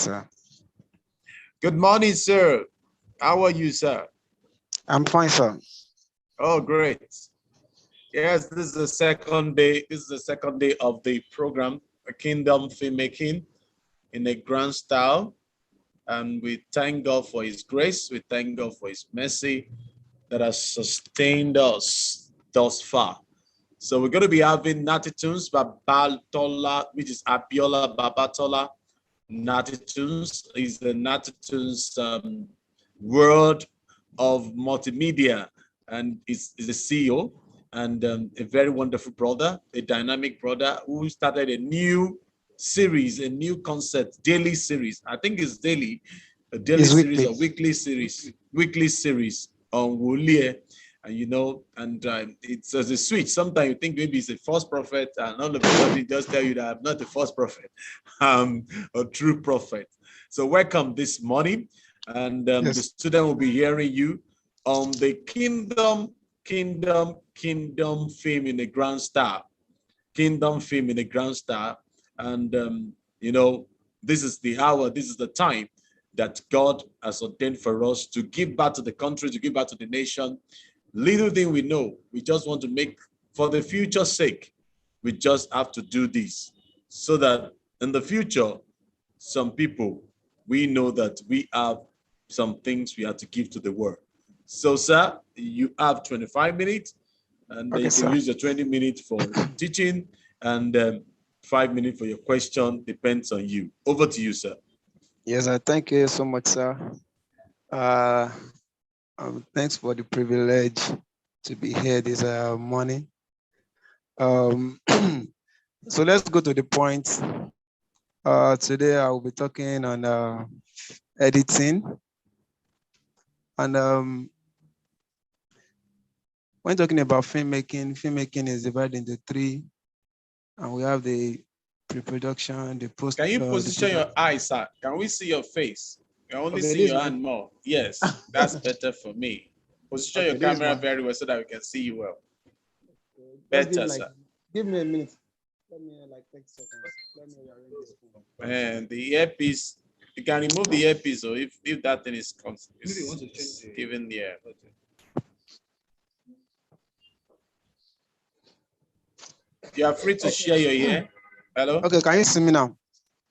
sir. Good morning, sir. How are you, sir? I'm fine, sir. Oh, great. Yes, this is the second day. This is the second day of the program, Kingdom Filmmaking in a grand style. And we thank God for his grace. We thank God for his mercy that has sustained us thus far. So we're going to be having Natty Tunes by Baltola, which is Abiola Babatola. Natty Tunes is the Natty Tunes world of multimedia, and is the CEO and a very wonderful brother, a dynamic brother who started a new series, a new concept, daily series. I think it's daily, a daily It's series weekly. or weekly series on Wulie. And and it's as a switch. Sometimes you think maybe it's a false prophet, and all of a sudden it just tell you that I'm not a false prophet, a true prophet. So welcome this morning, and the Yes. student will be hearing you on the kingdom film in a grand style, kingdom film in a grand style, and this is the hour, this is the time that God has ordained for us to give back to the country, to give back to the nation. Little thing we know, we just want to make for the future's sake. We just have to do this so that in the future, some people, we know that we have some things we have to give to the world. So, sir, you have 25 minutes, and Okay, you can sir. use your 20 minutes for teaching and 5 minutes for your question. Depends on you. Over to you, sir. Yes, I thank you so much, sir. Uh, Thanks for the privilege to be here this morning. So let's go to the point. Today I will be talking on editing. And when talking about filmmaking is divided into three, and we have the pre-production, the post. Can you position your eyes, sir? Can we see your face? We can only Okay, see this your one. hand more. Yes, that's better for me. Position Okay, your this camera one. very well so that we can see you well. Just Better, sir. give me a minute. Let me like 30 seconds. Let me rearrange this phone. And the earpiece, you can remove the earpiece, or if that thing is given the air. You are free to share your ear. Hello? Okay, can you see me now?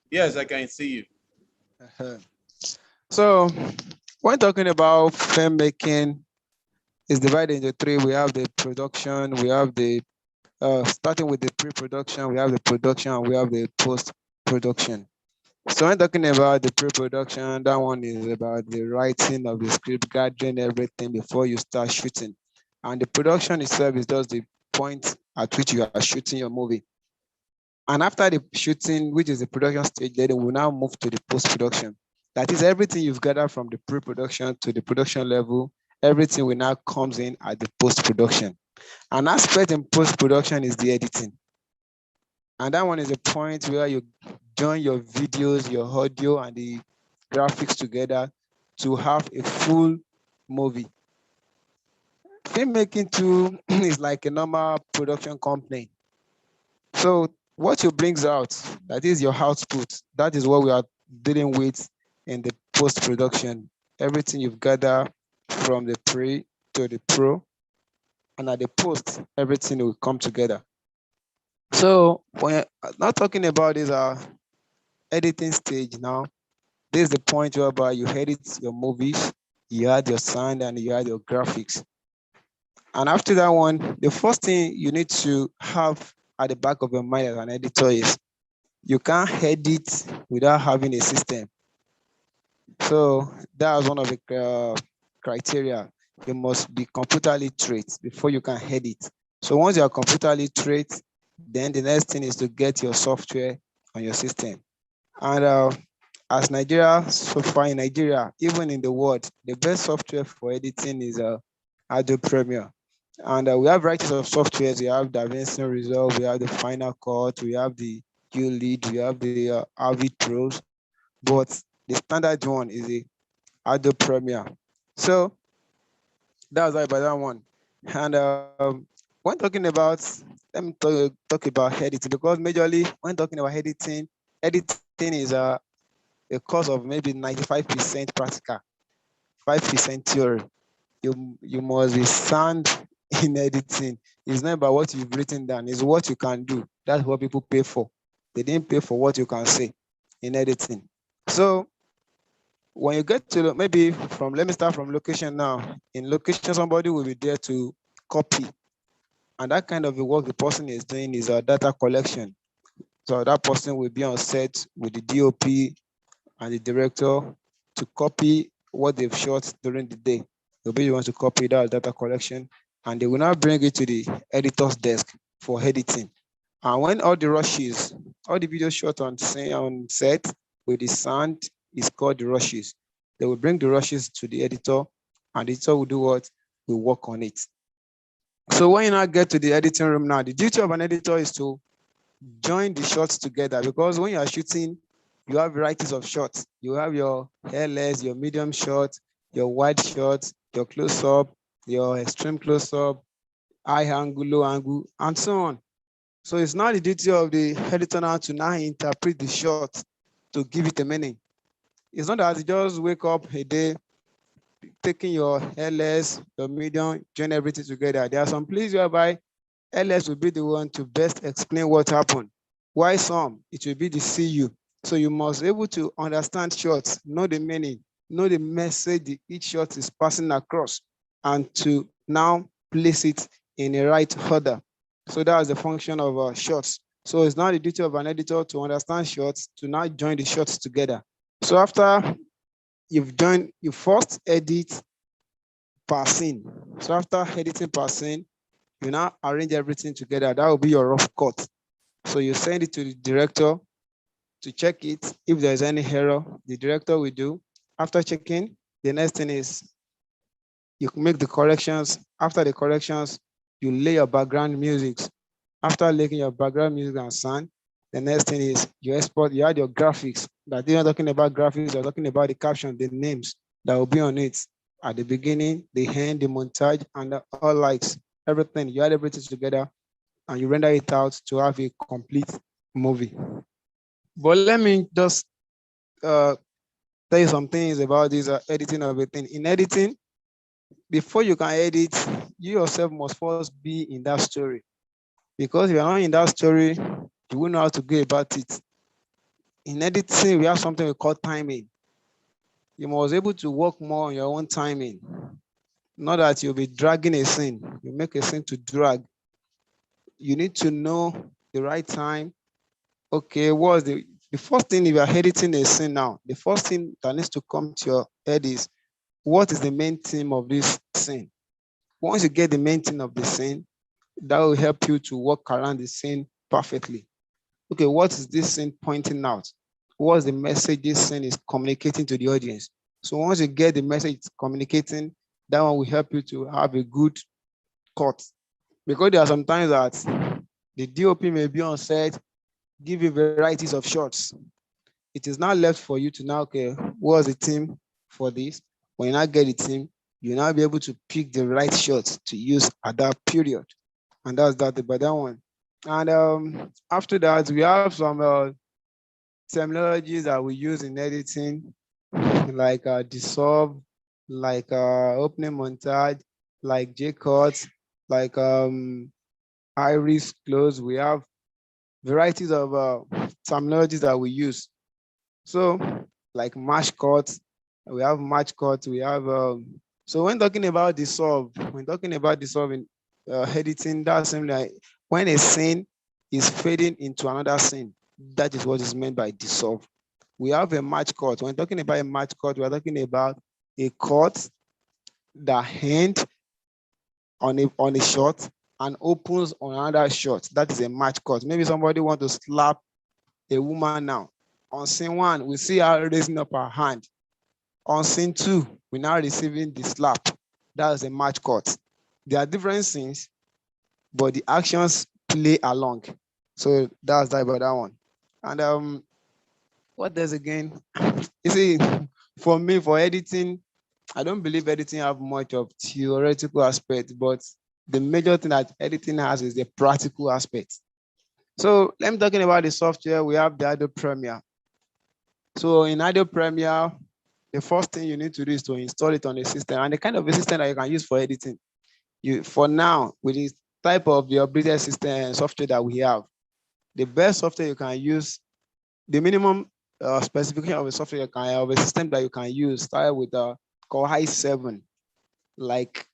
Yes, I can see you. So when talking about filmmaking, it's divided into three. We have the production, we have the starting with the pre-production, we have the production, and we have the post-production. So when talking about the pre-production, that one is about the writing of the script, gathering everything before you start shooting. And the production itself is just the point at which you are shooting your movie. And after the shooting, which is the production stage, then we'll now move to the post-production. That is everything you've gathered from the pre-production to the production level, everything will now comes in at the post-production. An aspect in post-production is the editing. And that one is a point where you join your videos, your audio, and the graphics together to have a full movie. Filmmaking too is like a normal production company. So what you brings out, that is your output. That is what we are dealing with in the post-production. Everything you've gathered from the pre to the pro, and at the post, everything will come together. So when not talking about this editing stage now, this is the point whereby you edit your movies, you add your sound, and you add your graphics. And after that one, the first thing you need to have at the back of your mind as an editor is you can't edit without having a system. So that was one of the criteria. You must be computer literate before you can edit. So once you are computer literate, then the next thing is to get your software on your system. And as Nigeria, so far in Nigeria, even in the world, the best software for editing is Adobe Premiere. And we have varieties of softwares. We have DaVinci Resolve, we have the Final Cut, we have the ULead, we have the Avid Pros, but the standard one is the Adobe Premiere. So that's why by that one. And when talking about, let me talk about editing, because majorly when talking about editing, editing is a course of maybe 95% practical, 5% theory. You must be sound in editing. It's not about what you've written down, it's what you can do. That's what people pay for. They didn't pay for what you can say in editing. So when you get to maybe let me start from location now. In location, somebody will be there to copy. And that kind of the work the person is doing is a data collection. So that person will be on set with the DOP and the director to copy what they've shot during the day. They'll be the one to copy that data collection, and they will now bring it to the editor's desk for editing. And when all the rushes, all the video shot on set with the sound is called the rushes. They will bring the rushes to the editor, and the editor will do what? Will work on it. So when you now get to the editing room now, the duty of an editor is to join the shots together, because when you are shooting, you have varieties of shots. You have your hairless, your medium shot, your wide shot, your close-up, your extreme close-up, high angle, low angle, and so on. So it's now the duty of the editor now to now interpret the shot to give it a meaning. It's not that you just wake up a day, taking your hairless, your medium, join everything together. There are some places whereby LS will be the one to best explain what happened. Why some? It will be the CU. So you must be able to understand shots, know the meaning, know the message each shot is passing across, and to now place it in the right order. So that's the function of shots. So it's now the duty of an editor to understand shots, to now join the shots together. So after you've joined, you first edit per scene. So after editing per scene, you now arrange everything together. That will be your rough cut. So you send it to the director to check it. If there's any error, the director will do. After checking, the next thing is you make the corrections. After the corrections, you lay your background music. After laying your background music and sound, the next thing is you export, you add your graphics. That you're not talking about graphics, you're talking about the caption, the names that will be on it at the beginning, the end, the montage, and the all likes, everything. You add everything together and you render it out to have a complete movie. But let me just tell you some things about this editing of a thing. In editing, before you can edit, you yourself must first be in that story. Because if you're not in that story, you won't know how to go about it. In editing, we have something we call timing. You must be able to work more on your own timing. Not that you'll be dragging a scene. You make a scene to drag. You need to know the right time. Okay, what's the first thing if you're editing a scene now? The first thing that needs to come to your head is, what is the main theme of this scene? Once you get the main theme of the scene, that will help you to work around the scene perfectly. Okay, what is this scene pointing out? What's the message this scene is communicating to the audience? So once you get the message it's communicating, that one will help you to have a good cut. Because there are some times that the DOP may be on set, give you varieties of shots. It is now left for you to now, okay, what's the theme for this? When you now get the theme, you'll now be able to pick the right shots to use at that period. And that's that about that one. And after that, we have some terminologies that we use in editing, like dissolve, like opening montage, like J-cut, like iris close. We have varieties of terminologies that we use. So like match cut, we have match cut, we have, so when talking about dissolve, in editing, that's something like when a scene is fading into another scene, that is what is meant by dissolve. We have a match cut. When talking about a match cut, we're talking about a cut that ends on a shot and opens on another shot. That is a match cut. Maybe somebody want to slap a woman now. On scene one, we see her raising up her hand. On scene two, we're now receiving the slap. That is a match cut. There are different scenes, but the actions play along. So that's that about that one. And what does again? You see, for me, for editing, I don't believe editing have much of theoretical aspect, but the major thing that editing has is the practical aspect. So let me talking about the software. We have the Adobe Premiere. So in Adobe Premiere, the first thing you need to do is to install it on the system, and the kind of a system that you can use for editing. For now, with this type of the updated system software that we have, the best software you can use, the minimum specification of a software you can have, a system that you can use, start with Core i7, like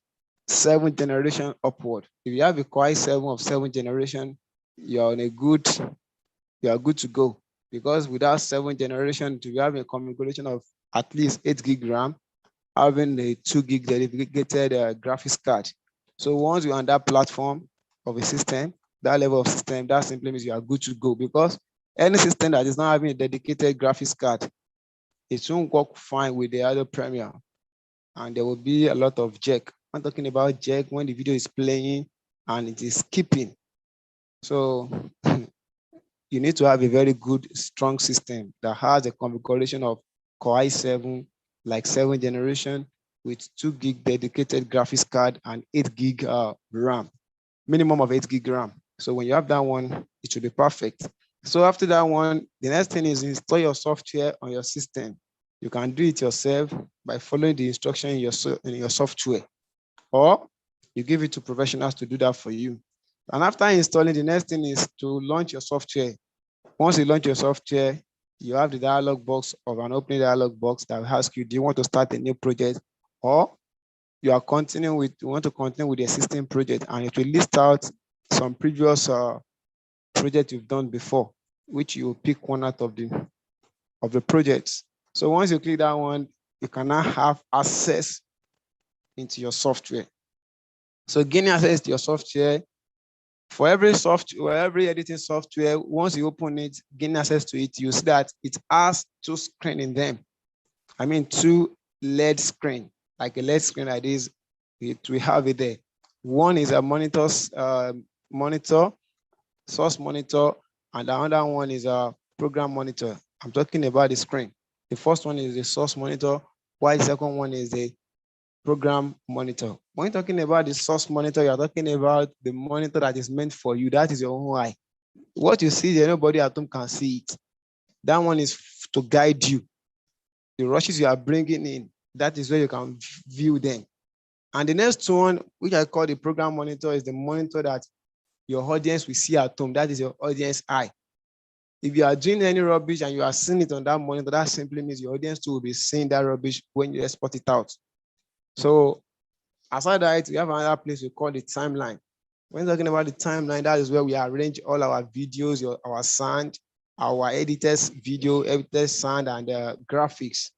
7th generation upward. If you have a Core i7 of 7th generation, you're on a good, you are good to go. Because without 7th generation, to have a configuration of at least 8 gig RAM, having a 2 gig dedicated graphics card. So once you're on that platform of a system, that level of system, that simply means you are good to go, because any system that is not having a dedicated graphics card, it won't work fine with the other Premiere. And there will be a lot of jerk. I'm talking about jerk when the video is playing and it is skipping. So you need to have a very good, strong system that has a configuration of Core i7, like 7th generation, with 2 gig dedicated graphics card and 8 gig RAM, minimum of 8 gig RAM. So when you have that one, it should be perfect. So after that one, the next thing is install your software on your system. You can do it yourself by following the instruction in your software, or you give it to professionals to do that for you. And after installing, the next thing is to launch your software. Once you launch your software, you have the dialog box of an opening dialog box that will ask you, do you want to start a new project, or you want to continue with the existing project, and it will list out some previous project you've done before, which you will pick one out of the projects. So once you click that one, you can now have access into your software. So gaining access to your software, for every editing software, once you open it, gain access to it, you see that it has 2 screens in them. I mean, 2 LED screen, like a LED screen like this, we have it there. One is a monitor, source monitor, and the other one is a program monitor. I'm talking about the screen. The first one is the source monitor, while the second one is the program monitor. When you're talking about the source monitor, you're talking about the monitor that is meant for you. That is your own eye. What you see there, nobody at home can see it. That one is to guide you. The rushes you are bringing in, that is where you can view them. And the next one, which I call the program monitor, is the monitor that your audience will see at home. That is your audience eye. If you are doing any rubbish and you are seeing it on that monitor, that simply means your audience too will be seeing that rubbish when you export it out. So aside that, we have another place we call the timeline. When talking about the timeline, that is where we arrange all our videos, our sound, our editors video, editors sound, and graphics,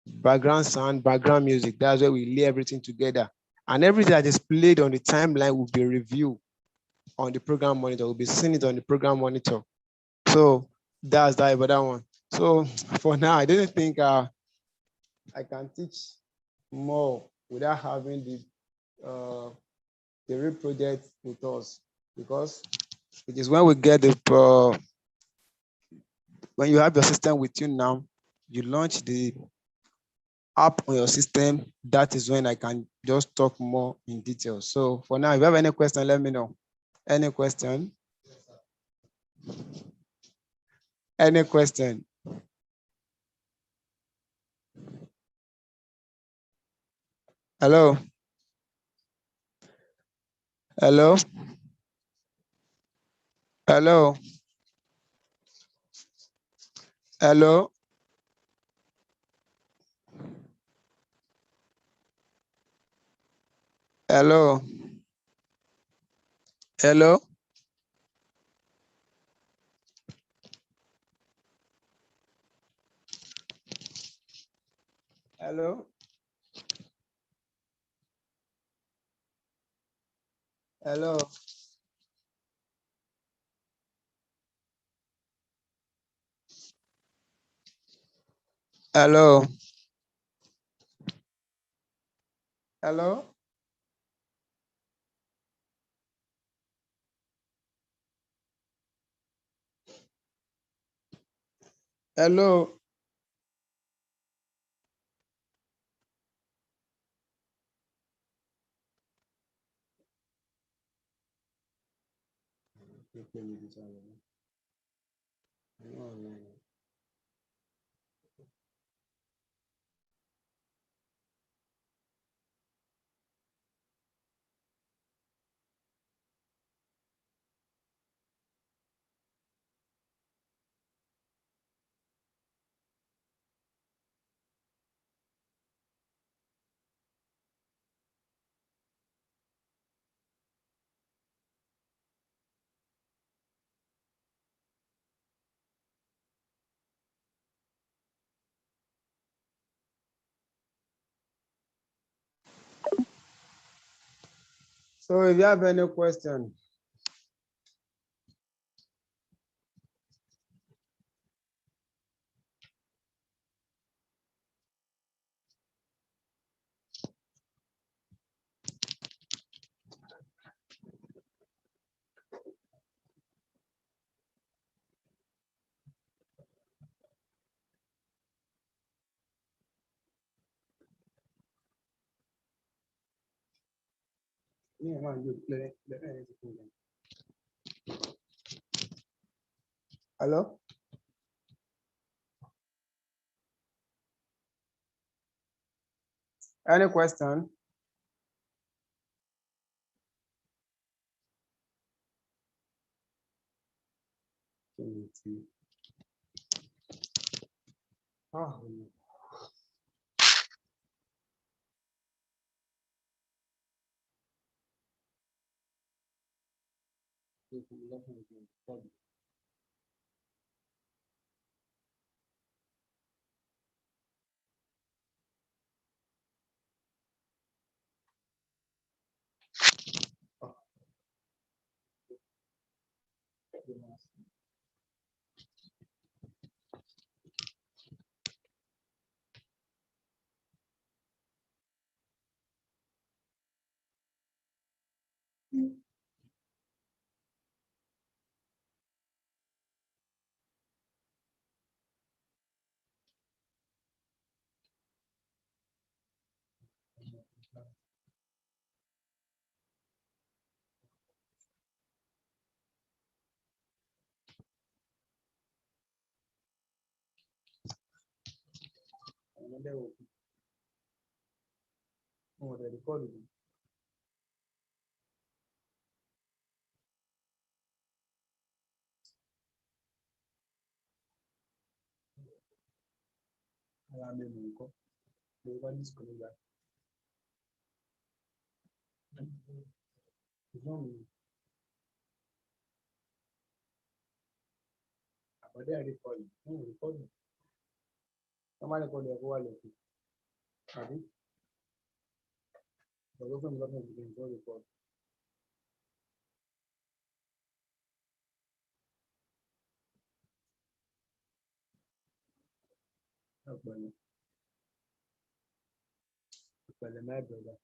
background sound, background music. That's where we lay everything together. And everything that is played on the timeline will be reviewed on the program monitor. We'll be seeing it on the program monitor. So that's that about that one. So for now, I don't think I can teach more without having the real project with us, because it is when we get when you have your system with you now, you launch the app on your system, that is when I can just talk more in detail. So for now, if you have any question, let me know. Any question? Any question? Hello? Hello? Hello? Hello? Hello? Hello? Hello? Hello? Hello? Hello? Hello? So if you have any question, hello? Any question? Oh. Oh, they recorded it. Somebody called their wallet. Abi? The government begin to record. My brother.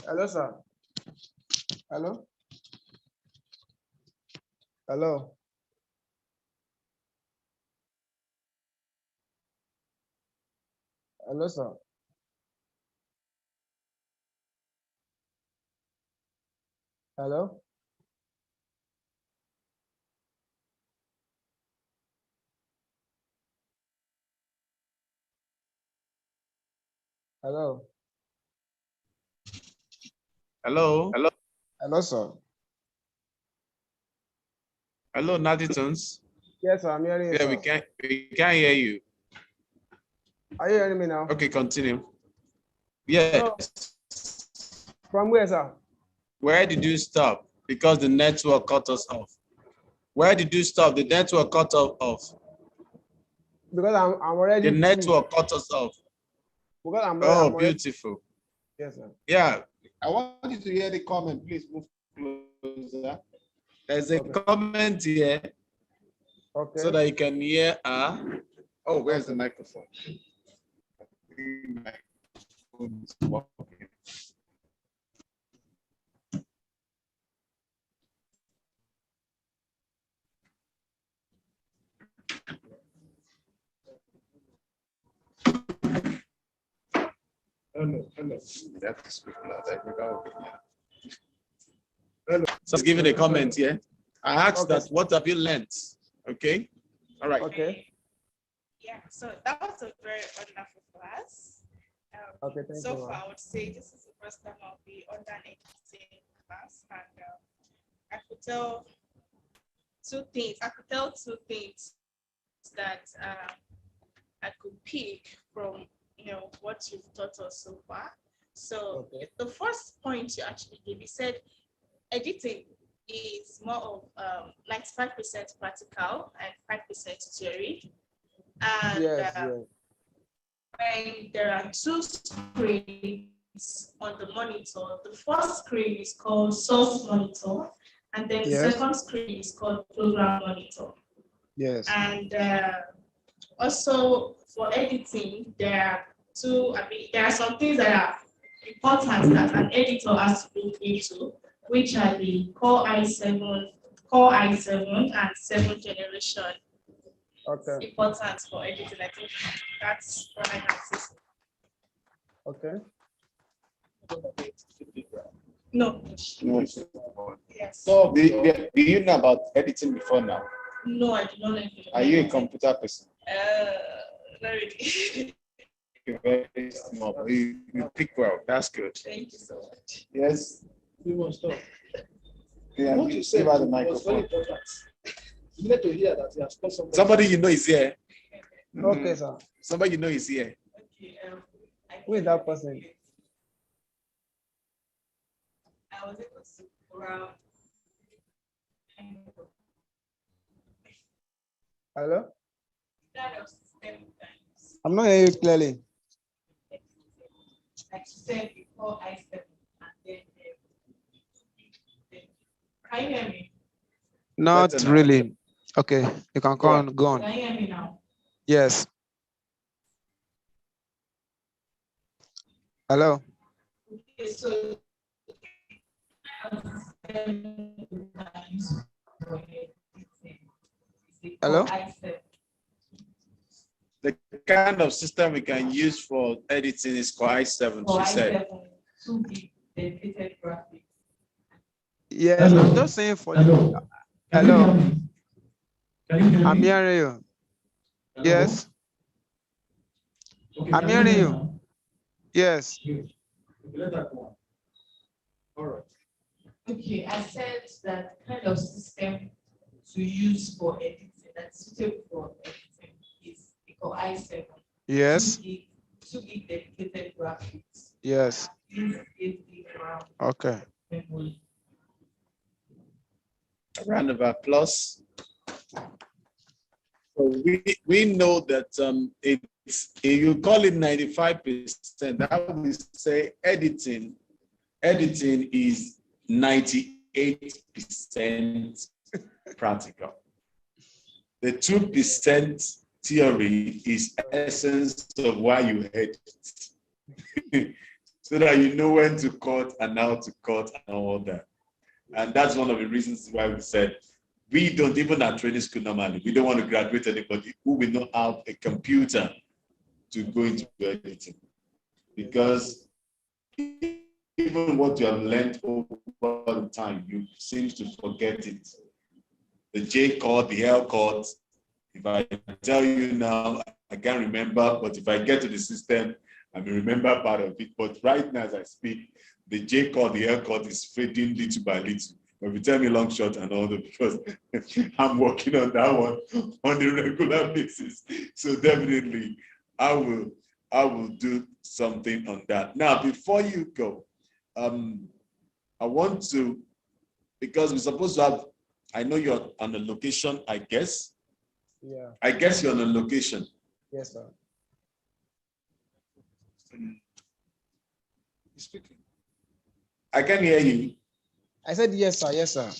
Hello, sir. Hello? Hello? Hello, sir. Hello? Hello? Hello. Hello? Hello, sir. Hello, Natitons. Yes, sir, I'm hearing you, Yeah, sir. we can't hear you. Are you hearing me now? Okay, continue. Yes. So, from where, sir? Where did you stop? because the network cut us off. Where did you stop? The network cut us off. Because I'm already. The network cut us off. Because I'm beautiful. Yes, sir. Yeah, I want you to hear the comment. Please move closer. There's a comment here. Okay. So that you can hear. Oh, where's the microphone? Hello. You have to speak louder. Hello. So let's give it a comment here. I asked that, what have you learned? Okay. All right. Okay. Yeah, so that was a very wonderful class. Okay, thank you. So far, I would say this is the first time I'll be on that editing class, and I could tell two things. That I could pick from what you've taught us so far. So the first point you actually gave, you said editing is more of 95% practical and 5% theory. And when there are two screens on the monitor, the first screen is called source monitor, and then the second screen is called program monitor. Yes. And also for editing, there are some things that are important that an editor has to look into, which are the Core i7 and 7th generation. Okay. Important for editing. I think that's what I can say. Okay. No. Yes. So do you know about editing before now? No, I do not know. Are you a computer person? Very. Very small. You pick well. That's good. Thank you so much. Yes. We must stop. Yeah, what you say about the microphone? You need to hear that he has called somebody you know is here. Okay, sir. Somebody you know is here. Okay. Who is that person? I was able to go around. Hello? Kind of system times. I'm not hearing you clearly. Like you said before, I said, and then can you hear me? Not really. Okay, you can go on. Can you hear me now? Yes. Hello. Okay, so hello. The kind of system we can use for editing is Core i7. She said. Yes, I'm just saying for you. Hello. I'm hearing you. Yes. I'm hearing you. Yes. All right. Okay, I said that kind of system to use for editing, that's suitable for editing, is Core i7. Yes. 2 gig dedicated graphics. Yes. 8 gig RAM. Okay. Memory. A round of applause. So we know that it's, if you call it 95%, that would say editing is 98% practical. The 2% theory is essence of why you edit. So that you know when to cut and how to cut and all that. And that's one of the reasons why we said we don't, even at training school normally, we don't want to graduate anybody who will not have a computer to go into editing. Because even what you have learned over the time, you seem to forget it. The J chord, the L chord, if I tell you now, I can't remember, but if I get to the system, I will remember part of it. But right now, as I speak, the J chord, the L chord is fading little by little. But if you tell me long shot and all that, because I'm working on that one on a regular basis. So definitely, I will do something on that. Now, before you go, I want to because we're supposed to have, I know you're on a location, I guess. Yeah. I guess you're on a location. Yes, sir. Speaking. I can hear you. I said yes, sir. Yes, sir.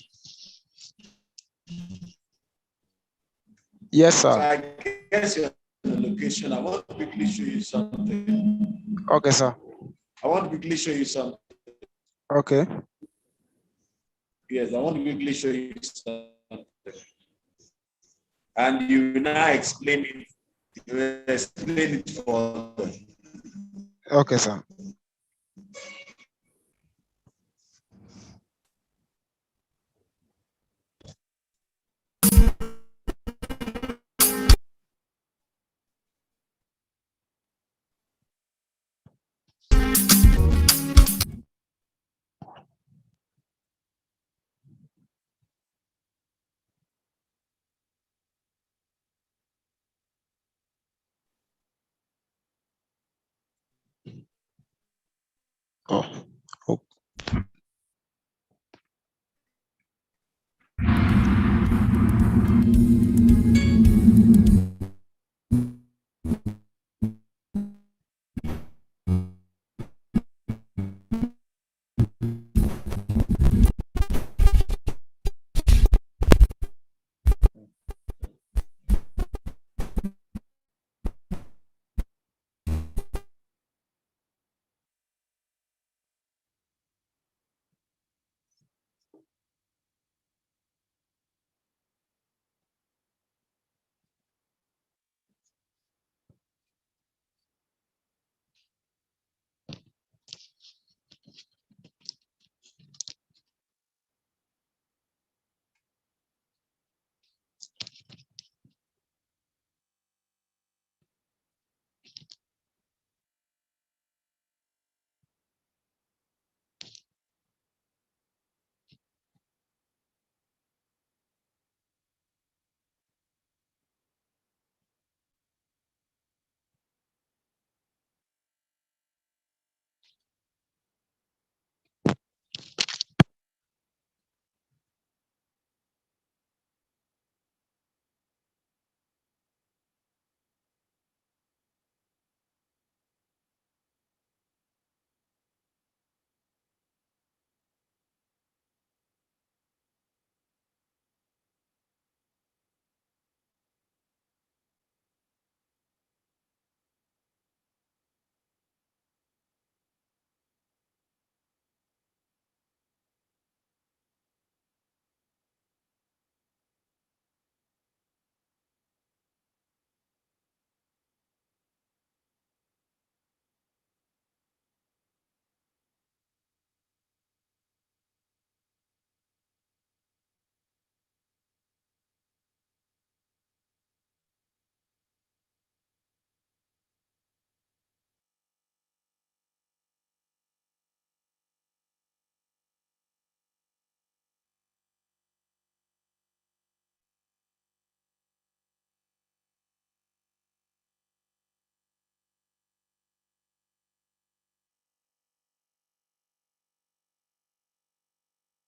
Yes, So sir. I guess you're on a location. I want to quickly show you something. Okay, sir. I want to quickly show you something. Okay. Yes, I want to quickly show you something. And you will now explain it. You will explain it further. Okay, sir. Oh.